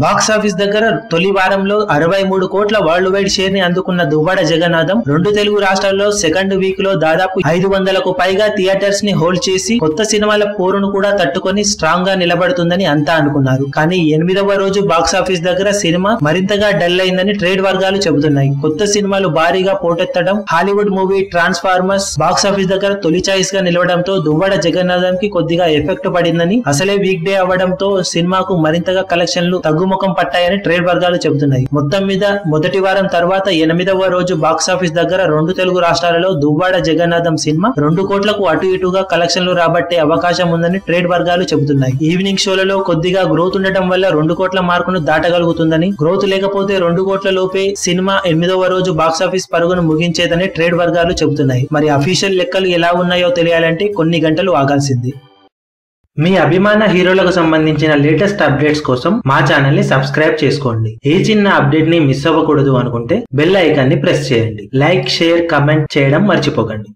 Box office దగ్గర తొలి వారంలో 63 కోట్ల వరల్డ్ వైడ్ షేర్ ని అందుకున్న దువ్వాడ జగన్నాథం 2 తెలుగు రాష్ట్రాల్లో సెకండ్ వీక్ లో దాదాపు 500కు పైగా థియేటర్స్ ని హోల్డ్ చేసి కొత్త సినిమాల పోరును కూడా తట్టుకొని స్ట్రాంగ్ గా నిలబడుతుందని అంతా అనుకున్నారు. కానీ 8వ రోజు బాక్సాఫీస్ దగ్గర సినిమా మరింతగా డల్ అయిందని ట్రేడ్ వర్గాలు చెబుతున్నాయి. కొత్త సినిమాలు భారీగా పోటెత్తడం, హాలీవుడ్ మూవీ ట్రాన్స్ఫార్మర్స్ బాక్సాఫీస్ దగ్గర తొలి చాయిస్ గా నిలవడంతో దువ్వాడ జగన్నాథం కి కొద్దిగా ఎఫెక్ట్ పడిందని, అసలే వీక్ డే అవ్వడంతో సినిమాకు మరింతగా కలెక్షన్లు తగ్గుముఖం పట్టాయని ట్రేడ్ వర్గాలు చెబుతున్నాయి. మొత్తం మీద మొదటి వారం తర్వాత 8వ రోజు బాక్సాఫీస్ దగ్గర 2 తెలుగు రాష్ట్రాలలో దువ్వాడ జగన్నాథం సినిమా 2 కోట్లకు అటు ఇటుగా కలెక్షన్లు రాబట్టే అవకాశం ఉందని ట్రేడ్ వర్గాలు చెబుతున్నాయి. ఈవినింగ్ షోలలో కొద్దిగా గ్రోత్ ఉండటం వల్ల 2 కోట్ల మార్కును దాటగలుగుతుందని, గ్రోత్ లేకపోతే 2 కోట్ల లోపే సినిమా 8వ రోజు బాక్సాఫీస్ పరుగును ముగించేదని ట్రేడ్ వర్గాలు చెబుతున్నాయి. మరి అఫీషియల్ లెక్కలు ఎలా ఉన్నాయో తెలియాలంటే కొన్ని గంటలు ఆగాల్సింది. మీ అభిమాన హీరోలకు సంబంధించిన లేటెస్ట్ అప్డేట్స్ కోసం మా ఛానల్ ని సబ్స్క్రైబ్ చేసుకోండి. ఏ చిన్న అప్డేట్ ని మిస్ అవ్వకూడదు అనుకుంటే బెల్ ఐకాన్ ని ప్రెస్ చేయండి. లైక్, షేర్, కమెంట్ చేయడం మర్చిపోకండి.